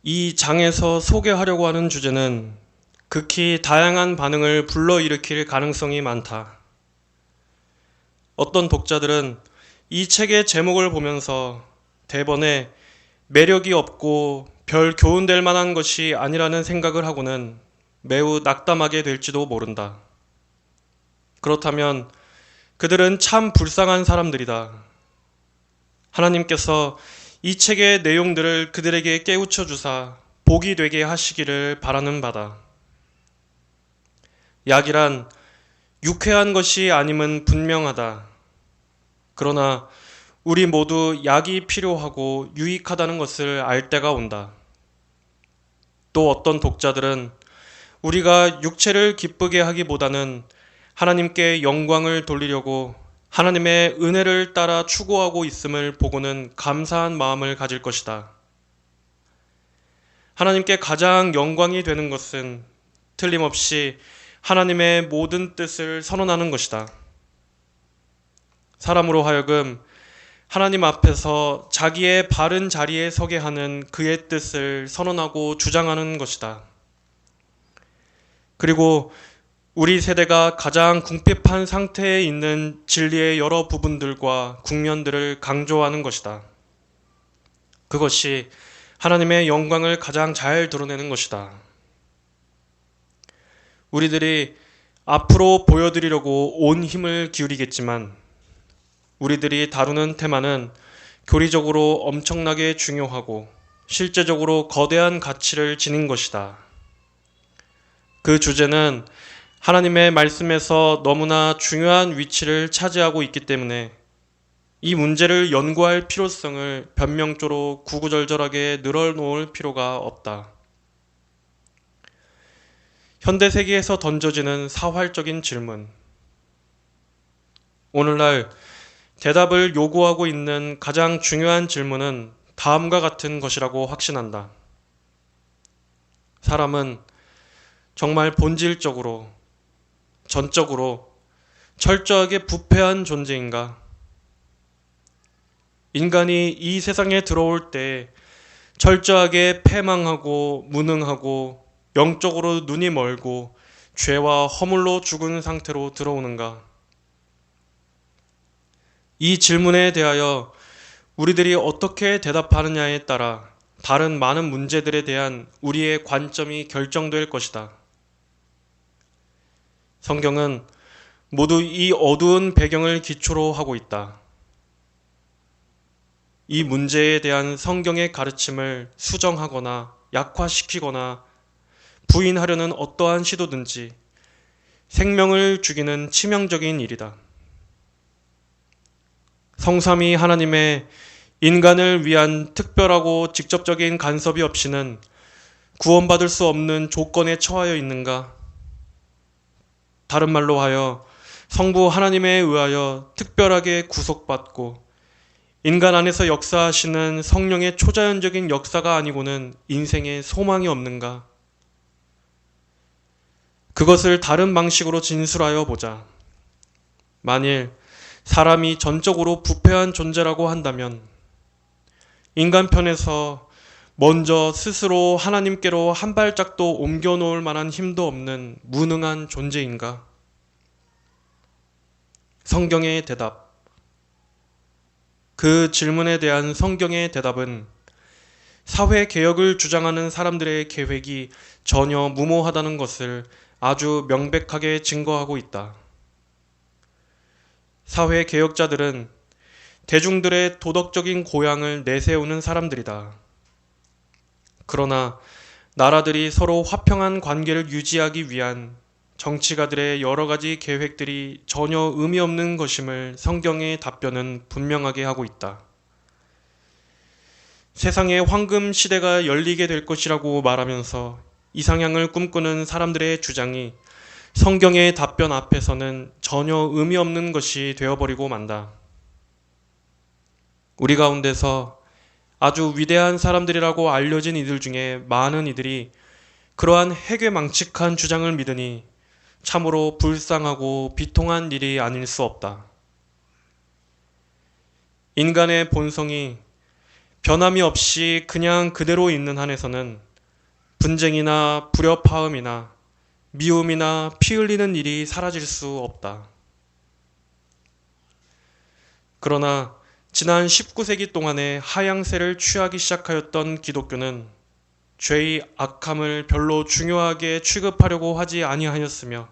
이 장에서 소개하려고 하는 주제는 극히 다양한 반응을 불러일으킬 가능성이 많다. 어떤 독자들은 이 책의 제목을 보면서 대번에 매력이 없고 별 교훈될 만한 것이 아니라는 생각을 하고는 매우 낙담하게 될지도 모른다. 그렇다면 그들은 참 불쌍한 사람들이다. 하나님께서 이 책의 내용들을 그들에게 깨우쳐 주사 복이 되게 하시기를 바라는 바다. 약이란 유쾌한 것이 아님은 분명하다. 그러나 우리 모두 약이 필요하고 유익하다는 것을 알 때가 온다. 또 어떤 독자들은 우리가 육체를 기쁘게 하기보다는 하나님께 영광을 돌리려고 하나님의 은혜를 따라 추구하고 있음을 보고는 감사한 마음을 가질 것이다. 하나님께 가장 영광이 되는 것은 틀림없이 하나님의 모든 뜻을 선언하는 것이다. 사람으로 하여금 하나님 앞에서 자기의 바른 자리에 서게 하는 그의 뜻을 선언하고 주장하는 것이다. 그리고 우리 세대가 가장 궁핍한 상태에 있는 진리의 여러 부분들과 국면들을 강조하는 것이다. 그것이 하나님의 영광을 가장 잘 드러내는 것이다. 우리들이 앞으로 보여드리려고 온 힘을 기울이겠지만 우리들이 다루는 테마는 교리적으로 엄청나게 중요하고 실제적으로 거대한 가치를 지닌 것이다. 그 주제는 하나님의 말씀에서 너무나 중요한 위치를 차지하고 있기 때문에 이 문제를 연구할 필요성을 변명조로 구구절절하게 늘어놓을 필요가 없다. 현대 세계에서 던져지는 사활적인 질문. 오늘날 대답을 요구하고 있는 가장 중요한 질문은 다음과 같은 것이라고 확신한다. 사람은 정말 본질적으로, 전적으로 철저하게 부패한 존재인가? 인간이 이 세상에 들어올 때 철저하게 패망하고 무능하고 영적으로 눈이 멀고 죄와 허물로 죽은 상태로 들어오는가? 이 질문에 대하여 우리들이 어떻게 대답하느냐에 따라 다른 많은 문제들에 대한 우리의 관점이 결정될 것이다. 성경은 모두 이 어두운 배경을 기초로 하고 있다. 이 문제에 대한 성경의 가르침을 수정하거나 약화시키거나 부인하려는 어떠한 시도든지 생명을 죽이는 치명적인 일이다. 성삼위 하나님의 인간을 위한 특별하고 직접적인 간섭이 없이는 구원받을 수 없는 조건에 처하여 있는가? 다른 말로 하여 성부 하나님에 의하여 특별하게 구속받고 인간 안에서 역사하시는 성령의 초자연적인 역사가 아니고는 인생에 소망이 없는가? 그것을 다른 방식으로 진술하여 보자. 만일 사람이 전적으로 부패한 존재라고 한다면 인간 편에서 먼저 스스로 하나님께로 한 발짝도 옮겨 놓을 만한 힘도 없는 무능한 존재인가? 성경의 대답. 그 질문에 대한 성경의 대답은 사회 개혁을 주장하는 사람들의 계획이 전혀 무모하다는 것을 아주 명백하게 증거하고 있다. 사회 개혁자들은 대중들의 도덕적인 고향을 내세우는 사람들이다. 그러나 나라들이 서로 화평한 관계를 유지하기 위한 정치가들의 여러 가지 계획들이 전혀 의미 없는 것임을 성경의 답변은 분명하게 하고 있다. 세상의 황금 시대가 열리게 될 것이라고 말하면서 이상향을 꿈꾸는 사람들의 주장이 성경의 답변 앞에서는 전혀 의미 없는 것이 되어버리고 만다. 우리 가운데서 아주 위대한 사람들이라고 알려진 이들 중에 많은 이들이 그러한 해괴망측한 주장을 믿으니 참으로 불쌍하고 비통한 일이 아닐 수 없다. 인간의 본성이 변함이 없이 그냥 그대로 있는 한에서는 분쟁이나 불협화음이나 미움이나 피 흘리는 일이 사라질 수 없다. 그러나 지난 19세기 동안에 하향세를 취하기 시작하였던 기독교는 죄의 악함을 별로 중요하게 취급하려고 하지 아니하였으며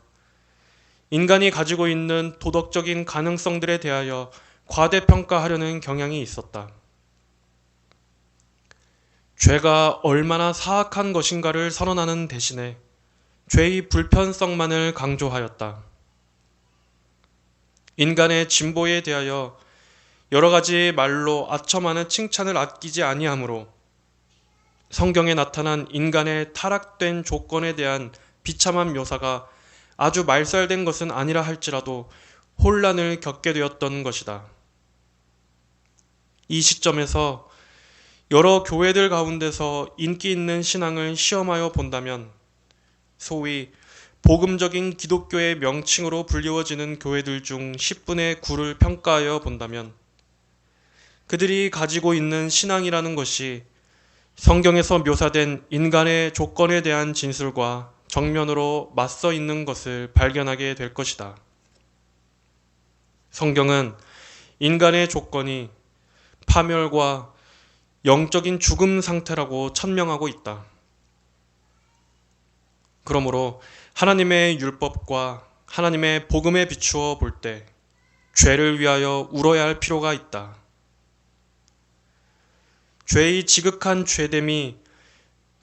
인간이 가지고 있는 도덕적인 가능성들에 대하여 과대평가하려는 경향이 있었다. 죄가 얼마나 사악한 것인가를 선언하는 대신에 죄의 불편성만을 강조하였다. 인간의 진보에 대하여 여러 가지 말로 아첨하는 칭찬을 아끼지 아니하므로 성경에 나타난 인간의 타락된 조건에 대한 비참한 묘사가 아주 말살된 것은 아니라 할지라도 혼란을 겪게 되었던 것이다. 이 시점에서 여러 교회들 가운데서 인기 있는 신앙을 시험하여 본다면 소위 복음적인 기독교의 명칭으로 불리워지는 교회들 중 10분의 9를 평가하여 본다면 그들이 가지고 있는 신앙이라는 것이 성경에서 묘사된 인간의 조건에 대한 진술과 정면으로 맞서 있는 것을 발견하게 될 것이다. 성경은 인간의 조건이 파멸과 영적인 죽음 상태라고 천명하고 있다. 그러므로 하나님의 율법과 하나님의 복음에 비추어 볼 때 죄를 위하여 울어야 할 필요가 있다. 죄의 지극한 죄됨이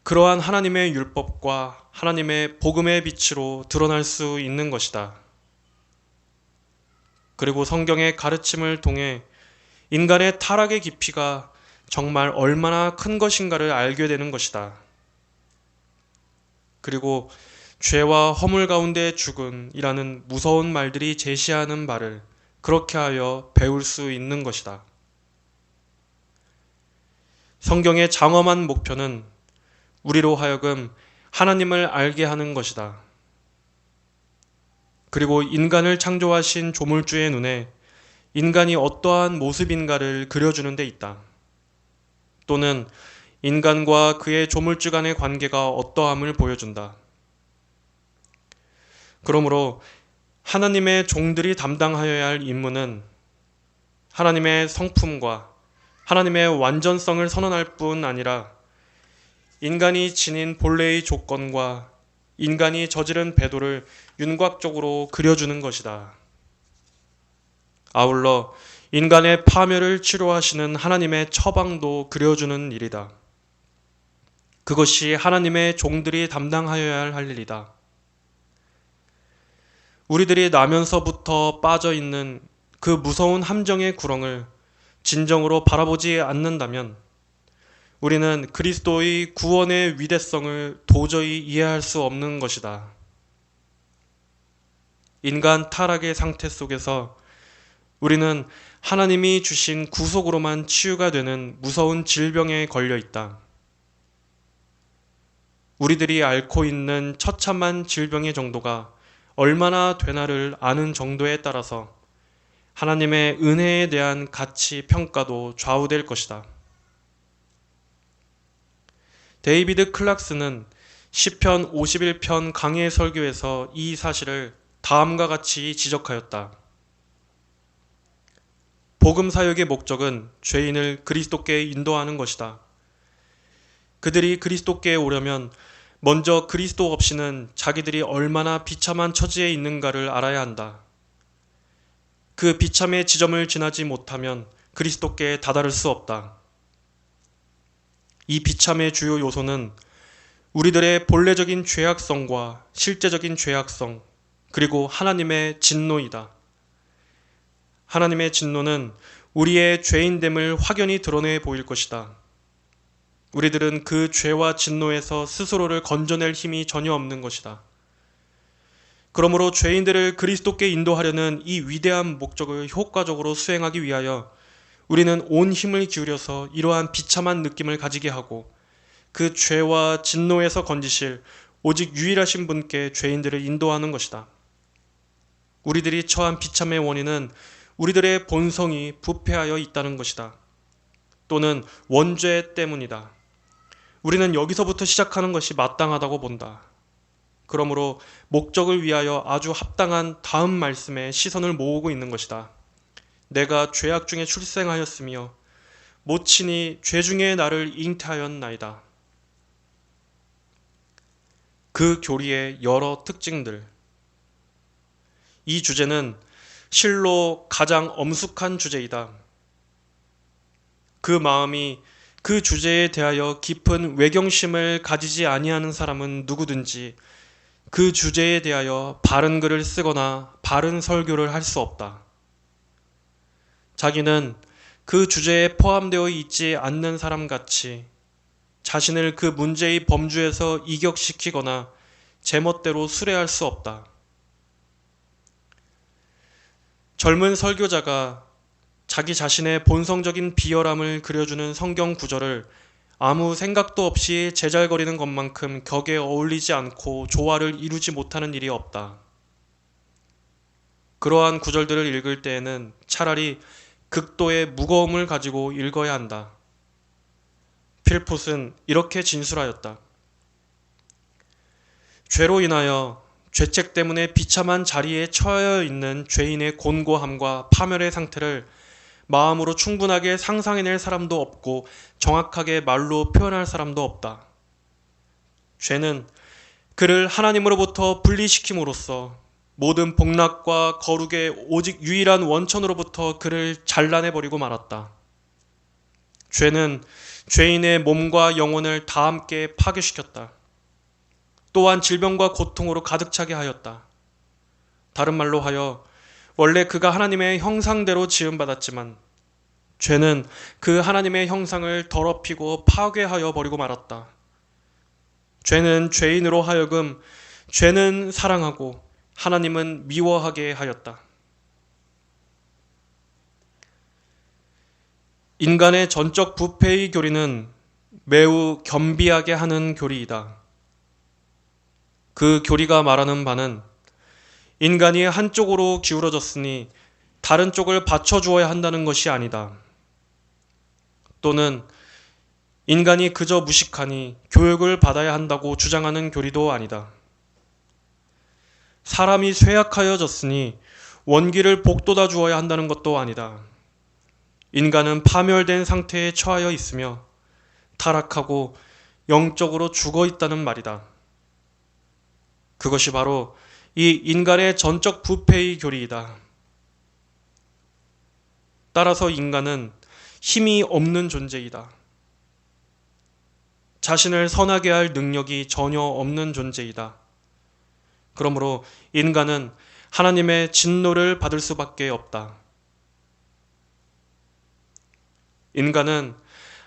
그러한 하나님의 율법과 하나님의 복음의 빛으로 드러날 수 있는 것이다. 그리고 성경의 가르침을 통해 인간의 타락의 깊이가 정말 얼마나 큰 것인가를 알게 되는 것이다. 그리고 죄와 허물 가운데 죽음이라는 무서운 말들이 제시하는 바를 그렇게 하여 배울 수 있는 것이다. 성경의 장엄한 목표는 우리로 하여금 하나님을 알게 하는 것이다. 그리고 인간을 창조하신 조물주의 눈에 인간이 어떠한 모습인가를 그려주는 데 있다. 또는 인간과 그의 조물주 간의 관계가 어떠함을 보여준다. 그러므로 하나님의 종들이 담당하여야 할 임무는 하나님의 성품과 하나님의 완전성을 선언할 뿐 아니라 인간이 지닌 본래의 조건과 인간이 저지른 배도를 윤곽적으로 그려주는 것이다. 아울러 인간의 파멸을 치료하시는 하나님의 처방도 그려주는 일이다. 그것이 하나님의 종들이 담당하여야 할 일이다. 우리들이 나면서부터 빠져있는 그 무서운 함정의 구렁을 진정으로 바라보지 않는다면 우리는 그리스도의 구원의 위대성을 도저히 이해할 수 없는 것이다. 인간 타락의 상태 속에서 우리는 하나님이 주신 구속으로만 치유가 되는 무서운 질병에 걸려 있다. 우리들이 앓고 있는 처참한 질병의 정도가 얼마나 되나를 아는 정도에 따라서 하나님의 은혜에 대한 가치 평가도 좌우될 것이다. 데이비드 클락스는 시편 51편 강해 설교에서 이 사실을 다음과 같이 지적하였다. 복음 사역의 목적은 죄인을 그리스도께 인도하는 것이다. 그들이 그리스도께 오려면 먼저 그리스도 없이는 자기들이 얼마나 비참한 처지에 있는가를 알아야 한다. 그 비참의 지점을 지나지 못하면 그리스도께 다다를 수 없다. 이 비참의 주요 요소는 우리들의 본래적인 죄악성과 실제적인 죄악성, 그리고 하나님의 진노이다. 하나님의 진노는 우리의 죄인됨을 확연히 드러내 보일 것이다. 우리들은 그 죄와 진노에서 스스로를 건져낼 힘이 전혀 없는 것이다. 그러므로 죄인들을 그리스도께 인도하려는 이 위대한 목적을 효과적으로 수행하기 위하여 우리는 온 힘을 기울여서 이러한 비참한 느낌을 가지게 하고 그 죄와 진노에서 건지실 오직 유일하신 분께 죄인들을 인도하는 것이다. 우리들이 처한 비참의 원인은 우리들의 본성이 부패하여 있다는 것이다. 또는 원죄 때문이다. 우리는 여기서부터 시작하는 것이 마땅하다고 본다. 그러므로 목적을 위하여 아주 합당한 다음 말씀에 시선을 모으고 있는 것이다. 내가 죄악 중에 출생하였으며 모친이 죄 중에 나를 잉태하였나이다. 그 교리의 여러 특징들. 이 주제는 실로 가장 엄숙한 주제이다. 그 마음이 그 주제에 대하여 깊은 외경심을 가지지 아니하는 사람은 누구든지 그 주제에 대하여 바른 글을 쓰거나 바른 설교를 할 수 없다. 자기는 그 주제에 포함되어 있지 않는 사람 같이 자신을 그 문제의 범주에서 이격시키거나 제멋대로 수레할 수 없다. 젊은 설교자가 자기 자신의 본성적인 비열함을 그려주는 성경 구절을 아무 생각도 없이 제잘거리는 것만큼 격에 어울리지 않고 조화를 이루지 못하는 일이 없다. 그러한 구절들을 읽을 때에는 차라리 극도의 무거움을 가지고 읽어야 한다. 필풋은 이렇게 진술하였다. 죄로 인하여 죄책 때문에 비참한 자리에 처해 있는 죄인의 곤고함과 파멸의 상태를 마음으로 충분하게 상상해낼 사람도 없고 정확하게 말로 표현할 사람도 없다. 죄는 그를 하나님으로부터 분리시킴으로써 모든 복락과 거룩의 오직 유일한 원천으로부터 그를 잘라내버리고 말았다. 죄는 죄인의 몸과 영혼을 다 함께 파괴시켰다. 또한 질병과 고통으로 가득 차게 하였다. 다른 말로 하여 원래 그가 하나님의 형상대로 지음받았지만 죄는 그 하나님의 형상을 더럽히고 파괴하여 버리고 말았다. 죄는 죄인으로 하여금 죄는 사랑하고 하나님은 미워하게 하였다. 인간의 전적 부패의 교리는 매우 겸비하게 하는 교리이다. 그 교리가 말하는 바는 인간이 한쪽으로 기울어졌으니 다른 쪽을 받쳐주어야 한다는 것이 아니다. 또는 인간이 그저 무식하니 교육을 받아야 한다고 주장하는 교리도 아니다. 사람이 쇠약하여졌으니 원기를 복돋아 주어야 한다는 것도 아니다. 인간은 파멸된 상태에 처하여 있으며 타락하고 영적으로 죽어 있다는 말이다. 그것이 바로 이 인간의 전적 부패의 교리이다. 따라서 인간은 힘이 없는 존재이다. 자신을 선하게 할 능력이 전혀 없는 존재이다. 그러므로 인간은 하나님의 진노를 받을 수밖에 없다. 인간은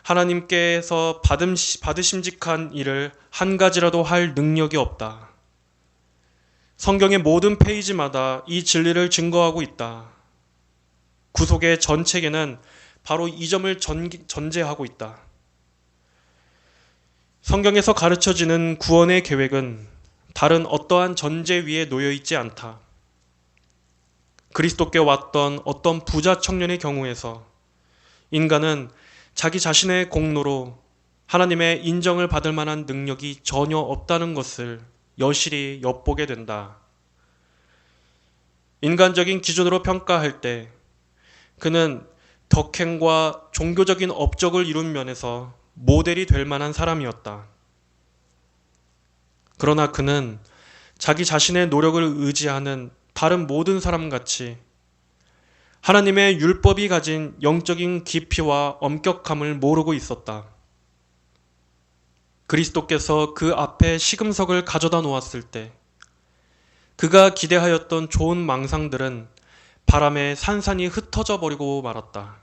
하나님께서 받으심직한 일을 한 가지라도 할 능력이 없다. 성경의 모든 페이지마다 이 진리를 증거하고 있다. 구속의 전 체계는 바로 이 점을 전제하고 있다. 성경에서 가르쳐지는 구원의 계획은 다른 어떠한 전제 위에 놓여 있지 않다. 그리스도께 왔던 어떤 부자 청년의 경우에서 인간은 자기 자신의 공로로 하나님의 인정을 받을 만한 능력이 전혀 없다는 것을 여실히 엿보게 된다. 인간적인 기준으로 평가할 때 그는 덕행과 종교적인 업적을 이룬 면에서 모델이 될 만한 사람이었다. 그러나 그는 자기 자신의 노력을 의지하는 다른 모든 사람같이 하나님의 율법이 가진 영적인 깊이와 엄격함을 모르고 있었다. 그리스도께서 그 앞에 시금석을 가져다 놓았을 때 그가 기대하였던 좋은 망상들은 바람에 산산이 흩어져 버리고 말았다.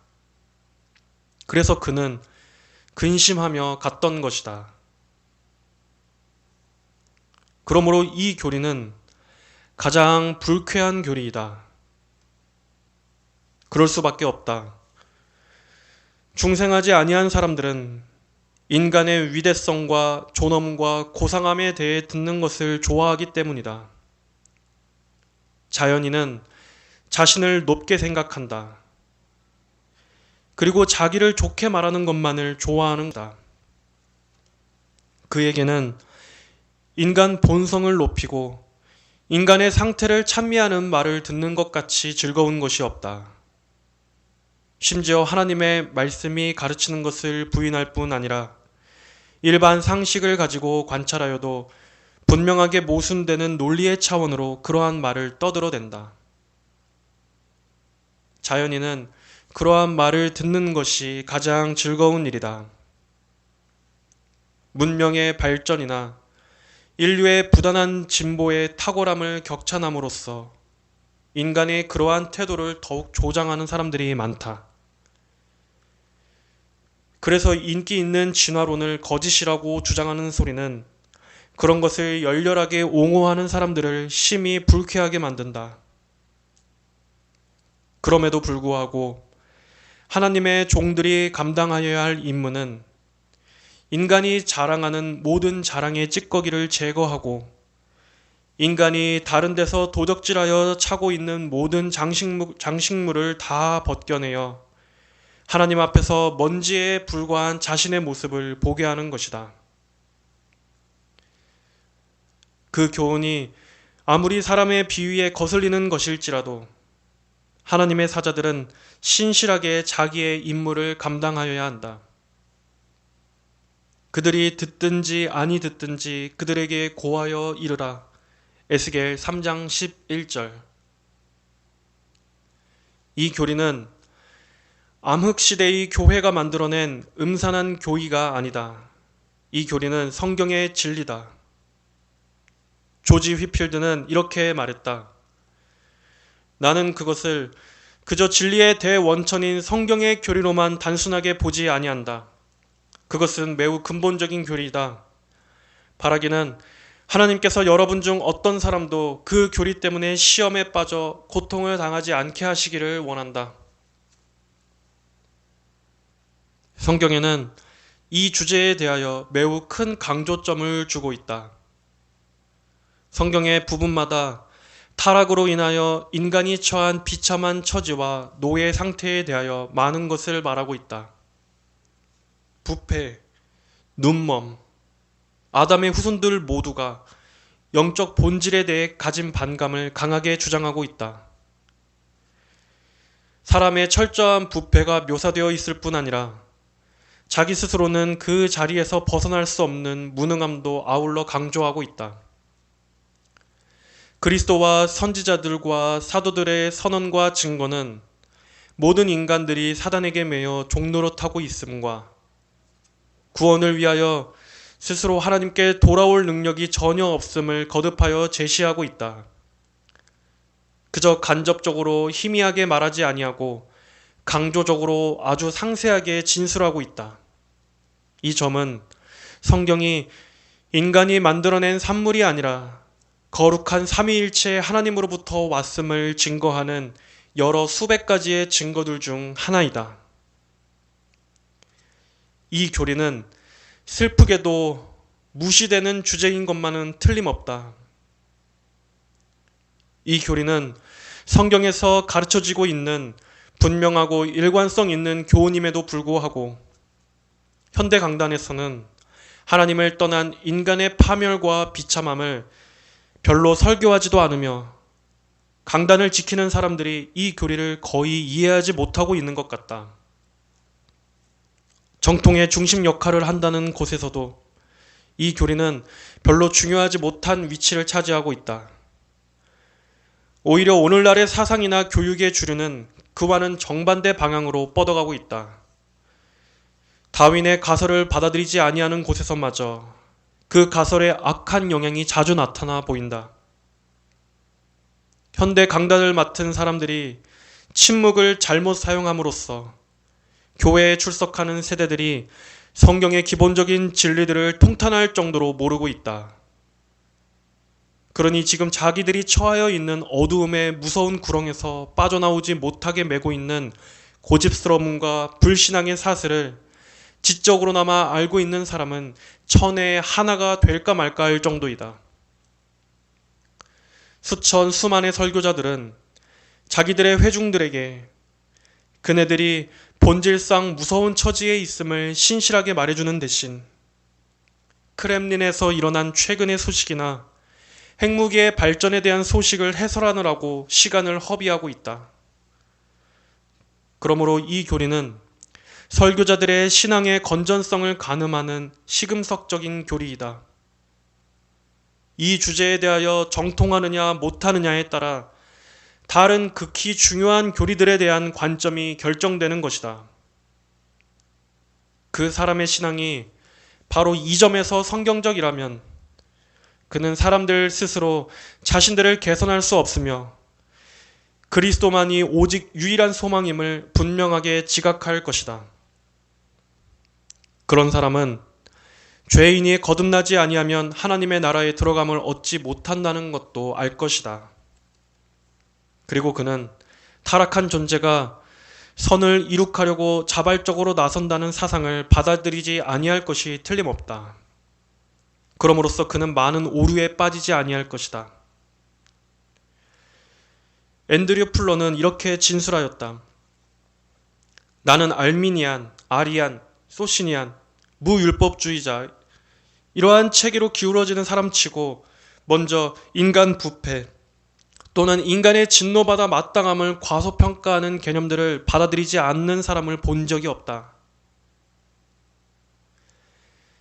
그래서 그는 근심하며 갔던 것이다. 그러므로 이 교리는 가장 불쾌한 교리이다. 그럴 수밖에 없다. 중생하지 아니한 사람들은 인간의 위대성과 존엄과 고상함에 대해 듣는 것을 좋아하기 때문이다. 자연인은 자신을 높게 생각한다. 그리고 자기를 좋게 말하는 것만을 좋아하는 거다. 그에게는 인간 본성을 높이고 인간의 상태를 찬미하는 말을 듣는 것 같이 즐거운 것이 없다. 심지어 하나님의 말씀이 가르치는 것을 부인할 뿐 아니라 일반 상식을 가지고 관찰하여도 분명하게 모순되는 논리의 차원으로 그러한 말을 떠들어댄다. 자연인은 그러한 말을 듣는 것이 가장 즐거운 일이다. 문명의 발전이나 인류의 부단한 진보의 탁월함을 격찬함으로써 인간의 그러한 태도를 더욱 조장하는 사람들이 많다. 그래서 인기 있는 진화론을 거짓이라고 주장하는 소리는 그런 것을 열렬하게 옹호하는 사람들을 심히 불쾌하게 만든다. 그럼에도 불구하고 하나님의 종들이 감당하여야 할 임무는 인간이 자랑하는 모든 자랑의 찌꺼기를 제거하고 인간이 다른 데서 도적질하여 차고 있는 모든 장식물을 다 벗겨내어 하나님 앞에서 먼지에 불과한 자신의 모습을 보게 하는 것이다. 그 교훈이 아무리 사람의 비위에 거슬리는 것일지라도 하나님의 사자들은 신실하게 자기의 임무를 감당하여야 한다. 그들이 듣든지 아니 듣든지 그들에게 고하여 이르라. 에스겔 3장 11절. 이 교리는 암흑시대의 교회가 만들어낸 음산한 교의가 아니다. 이 교리는 성경의 진리다. 조지 휘필드는 이렇게 말했다. 나는 그것을 그저 진리의 대원천인 성경의 교리로만 단순하게 보지 아니한다. 그것은 매우 근본적인 교리이다. 바라기는 하나님께서 여러분 중 어떤 사람도 그 교리 때문에 시험에 빠져 고통을 당하지 않게 하시기를 원한다. 성경에는 이 주제에 대하여 매우 큰 강조점을 주고 있다. 성경의 부분마다 타락으로 인하여 인간이 처한 비참한 처지와 노예 상태에 대하여 많은 것을 말하고 있다. 부패, 눈먼, 아담의 후손들 모두가 영적 본질에 대해 가진 반감을 강하게 주장하고 있다. 사람의 철저한 부패가 묘사되어 있을 뿐 아니라 자기 스스로는 그 자리에서 벗어날 수 없는 무능함도 아울러 강조하고 있다. 그리스도와 선지자들과 사도들의 선언과 증거는 모든 인간들이 사단에게 매여 종노릇하고 있음과 구원을 위하여 스스로 하나님께 돌아올 능력이 전혀 없음을 거듭하여 제시하고 있다. 그저 간접적으로 희미하게 말하지 아니하고 강조적으로 아주 상세하게 진술하고 있다. 이 점은 성경이 인간이 만들어낸 산물이 아니라 거룩한 삼위일체 하나님으로부터 왔음을 증거하는 여러 수백 가지의 증거들 중 하나이다. 이 교리는 슬프게도 무시되는 주제인 것만은 틀림없다. 이 교리는 성경에서 가르쳐지고 있는 분명하고 일관성 있는 교훈임에도 불구하고 현대 강단에서는 하나님을 떠난 인간의 파멸과 비참함을 별로 설교하지도 않으며 강단을 지키는 사람들이 이 교리를 거의 이해하지 못하고 있는 것 같다. 정통의 중심 역할을 한다는 곳에서도 이 교리는 별로 중요하지 못한 위치를 차지하고 있다. 오히려 오늘날의 사상이나 교육의 주류는 그와는 정반대 방향으로 뻗어가고 있다. 다윈의 가설을 받아들이지 아니하는 곳에서마저 그 가설의 악한 영향이 자주 나타나 보인다. 현대 강단을 맡은 사람들이 침묵을 잘못 사용함으로써 교회에 출석하는 세대들이 성경의 기본적인 진리들을 통탄할 정도로 모르고 있다. 그러니 지금 자기들이 처하여 있는 어두움의 무서운 구렁에서 빠져나오지 못하게 메고 있는 고집스러움과 불신앙의 사슬을 지적으로나마 알고 있는 사람은 천에 하나가 될까 말까 할 정도이다. 수천 수만의 설교자들은 자기들의 회중들에게 그네들이 본질상 무서운 처지에 있음을 신실하게 말해주는 대신 크렘린에서 일어난 최근의 소식이나 핵무기의 발전에 대한 소식을 해설하느라고 시간을 허비하고 있다. 그러므로 이 교리는 설교자들의 신앙의 건전성을 가늠하는 시금석적인 교리이다. 이 주제에 대하여 정통하느냐 못하느냐에 따라 다른 극히 중요한 교리들에 대한 관점이 결정되는 것이다. 그 사람의 신앙이 바로 이 점에서 성경적이라면 그는 사람들 스스로 자신들을 개선할 수 없으며 그리스도만이 오직 유일한 소망임을 분명하게 지각할 것이다. 그런 사람은 죄인이 거듭나지 아니하면 하나님의 나라에 들어감을 얻지 못한다는 것도 알 것이다. 그리고 그는 타락한 존재가 선을 이룩하려고 자발적으로 나선다는 사상을 받아들이지 아니할 것이 틀림없다. 그럼으로써 그는 많은 오류에 빠지지 아니할 것이다. 앤드류 풀러는 이렇게 진술하였다. 나는 알미니안, 아리안, 소시니안, 무율법주의자 이러한 체계로 기울어지는 사람치고 먼저 인간 부패 또는 인간의 진노받아 마땅함을 과소평가하는 개념들을 받아들이지 않는 사람을 본 적이 없다.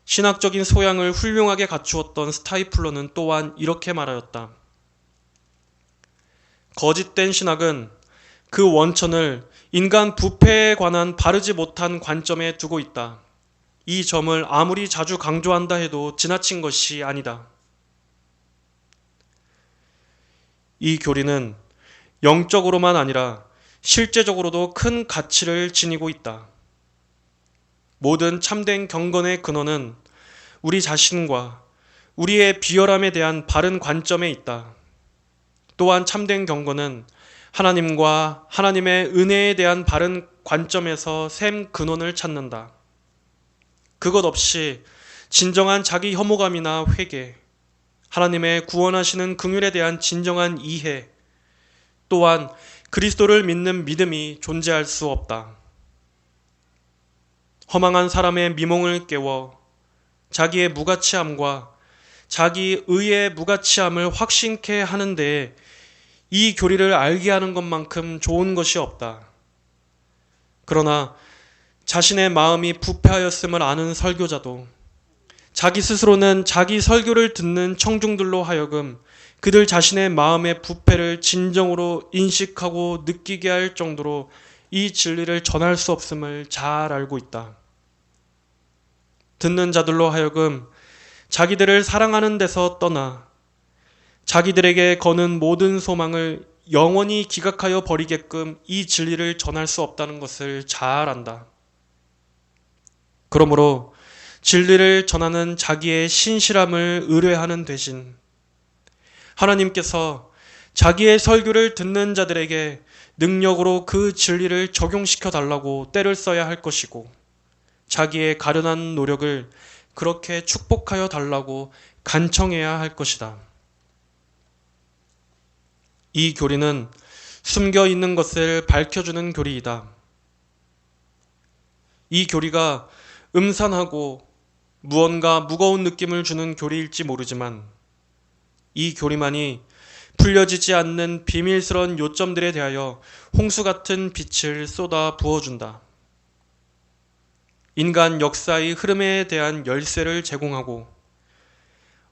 신학적인 소양을 훌륭하게 갖추었던 스타이플러는 또한 이렇게 말하였다. 거짓된 신학은 그 원천을 인간 부패에 관한 바르지 못한 관점에 두고 있다. 이 점을 아무리 자주 강조한다 해도 지나친 것이 아니다. 이 교리는 영적으로만 아니라 실제적으로도 큰 가치를 지니고 있다. 모든 참된 경건의 근원은 우리 자신과 우리의 비열함에 대한 바른 관점에 있다. 또한 참된 경건은 하나님과 하나님의 은혜에 대한 바른 관점에서 샘 근원을 찾는다. 그것 없이 진정한 자기 혐오감이나 회개, 하나님의 구원하시는 긍휼에 대한 진정한 이해, 또한 그리스도를 믿는 믿음이 존재할 수 없다. 허망한 사람의 미몽을 깨워 자기의 무가치함과 자기 의의 무가치함을 확신케 하는 데에 이 교리를 알게 하는 것만큼 좋은 것이 없다. 그러나 자신의 마음이 부패하였음을 아는 설교자도 자기 스스로는 자기 설교를 듣는 청중들로 하여금 그들 자신의 마음의 부패를 진정으로 인식하고 느끼게 할 정도로 이 진리를 전할 수 없음을 잘 알고 있다. 듣는 자들로 하여금 자기들을 사랑하는 데서 떠나 자기들에게 거는 모든 소망을 영원히 기각하여 버리게끔 이 진리를 전할 수 없다는 것을 잘 안다. 그러므로 진리를 전하는 자기의 신실함을 의뢰하는 대신 하나님께서 자기의 설교를 듣는 자들에게 능력으로 그 진리를 적용시켜 달라고 때를 써야 할 것이고 자기의 가련한 노력을 그렇게 축복하여 달라고 간청해야 할 것이다. 이 교리는 숨겨 있는 것을 밝혀주는 교리이다. 이 교리가 음산하고 무언가 무거운 느낌을 주는 교리일지 모르지만 이 교리만이 풀려지지 않는 비밀스러운 요점들에 대하여 홍수 같은 빛을 쏟아 부어준다. 인간 역사의 흐름에 대한 열쇠를 제공하고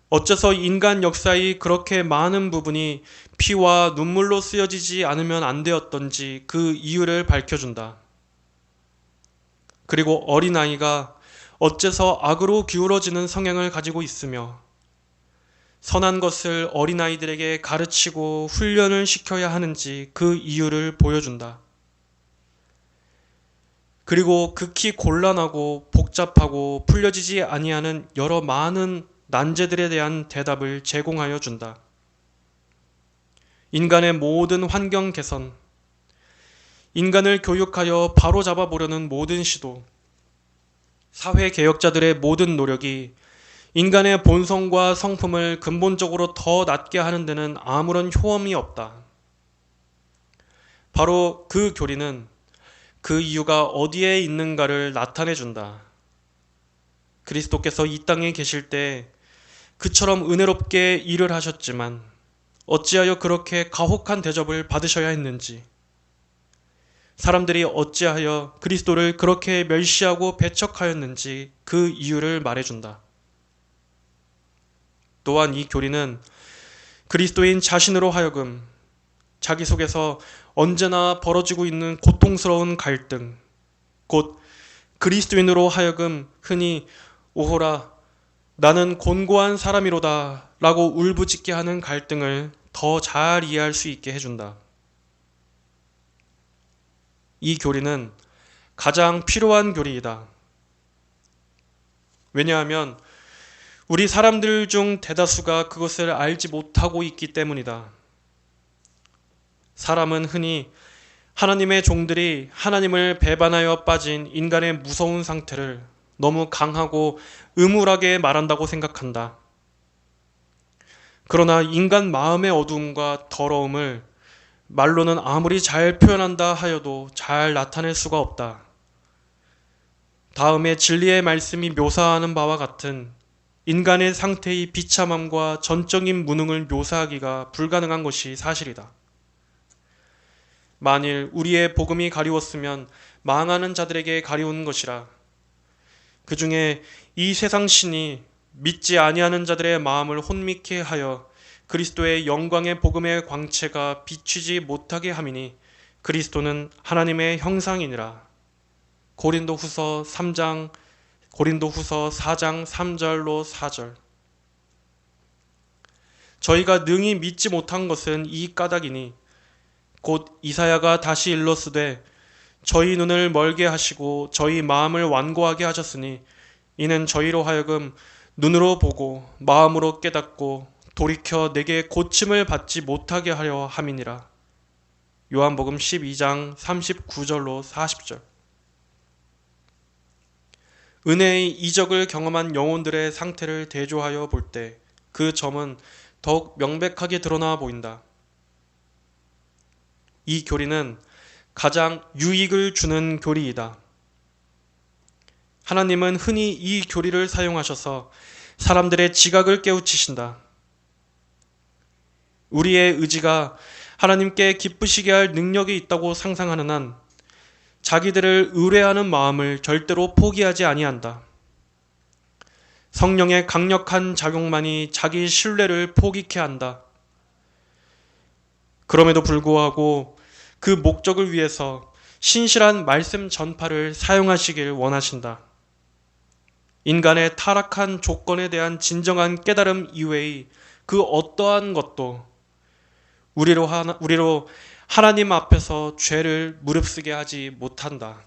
어째서 인간 역사의 그렇게 많은 부분이 피와 눈물로 쓰여지지 않으면 안 되었던지 그 이유를 밝혀준다. 그리고 어린아이가 어째서 악으로 기울어지는 성향을 가지고 있으며 선한 것을 어린아이들에게 가르치고 훈련을 시켜야 하는지 그 이유를 보여준다. 그리고 극히 곤란하고 복잡하고 풀려지지 아니하는 여러 많은 난제들에 대한 대답을 제공하여 준다. 인간의 모든 환경 개선, 인간을 교육하여 바로잡아 보려는 모든 시도, 사회개혁자들의 모든 노력이 인간의 본성과 성품을 근본적으로 더 낮게 하는 데는 아무런 효험이 없다. 바로 그 교리는 그 이유가 어디에 있는가를 나타내 준다. 그리스도께서 이 땅에 계실 때 그처럼 은혜롭게 일을 하셨지만 어찌하여 그렇게 가혹한 대접을 받으셔야 했는지, 사람들이 어찌하여 그리스도를 그렇게 멸시하고 배척하였는지 그 이유를 말해준다. 또한 이 교리는 그리스도인 자신으로 하여금 자기 속에서 언제나 벌어지고 있는 고통스러운 갈등, 곧 그리스도인으로 하여금 흔히 오호라 나는 곤고한 사람이로다 라고 울부짖게 하는 갈등을 더 잘 이해할 수 있게 해준다. 이 교리는 가장 필요한 교리이다. 왜냐하면 우리 사람들 중 대다수가 그것을 알지 못하고 있기 때문이다. 사람은 흔히 하나님의 종들이 하나님을 배반하여 빠진 인간의 무서운 상태를 너무 강하고 음울하게 말한다고 생각한다. 그러나 인간 마음의 어두움과 더러움을 말로는 아무리 잘 표현한다 하여도 잘 나타낼 수가 없다. 다음에 진리의 말씀이 묘사하는 바와 같은 인간의 상태의 비참함과 전적인 무능을 묘사하기가 불가능한 것이 사실이다. 만일 우리의 복음이 가리웠으면 망하는 자들에게 가리운 것이라. 그 중에 이 세상 신이 믿지 아니하는 자들의 마음을 혼미케 하여 그리스도의 영광의 복음의 광채가 비추지 못하게 함이니 그리스도는 하나님의 형상이니라. 고린도후서 4장 3절로 4절. 저희가 능히 믿지 못한 것은 이 까닭이니 곧 이사야가 다시 일렀으되 저희 눈을 멀게 하시고 저희 마음을 완고하게 하셨으니 이는 저희로 하여금 눈으로 보고 마음으로 깨닫고 돌이켜 내게 고침을 받지 못하게 하려 함이니라. 요한복음 12장 39절로 40절. 은혜의 이적을 경험한 영혼들의 상태를 대조하여 볼 때 그 점은 더욱 명백하게 드러나 보인다. 이 교리는 가장 유익을 주는 교리이다. 하나님은 흔히 이 교리를 사용하셔서 사람들의 지각을 깨우치신다. 우리의 의지가 하나님께 기쁘시게 할 능력이 있다고 상상하는 한 자기들을 의뢰하는 마음을 절대로 포기하지 아니한다. 성령의 강력한 작용만이 자기 신뢰를 포기케 한다. 그럼에도 불구하고 그 목적을 위해서 신실한 말씀 전파를 사용하시길 원하신다. 인간의 타락한 조건에 대한 진정한 깨달음 이외의 그 어떠한 것도 우리로 하나님 앞에서 죄를 무릅쓰게 하지 못한다.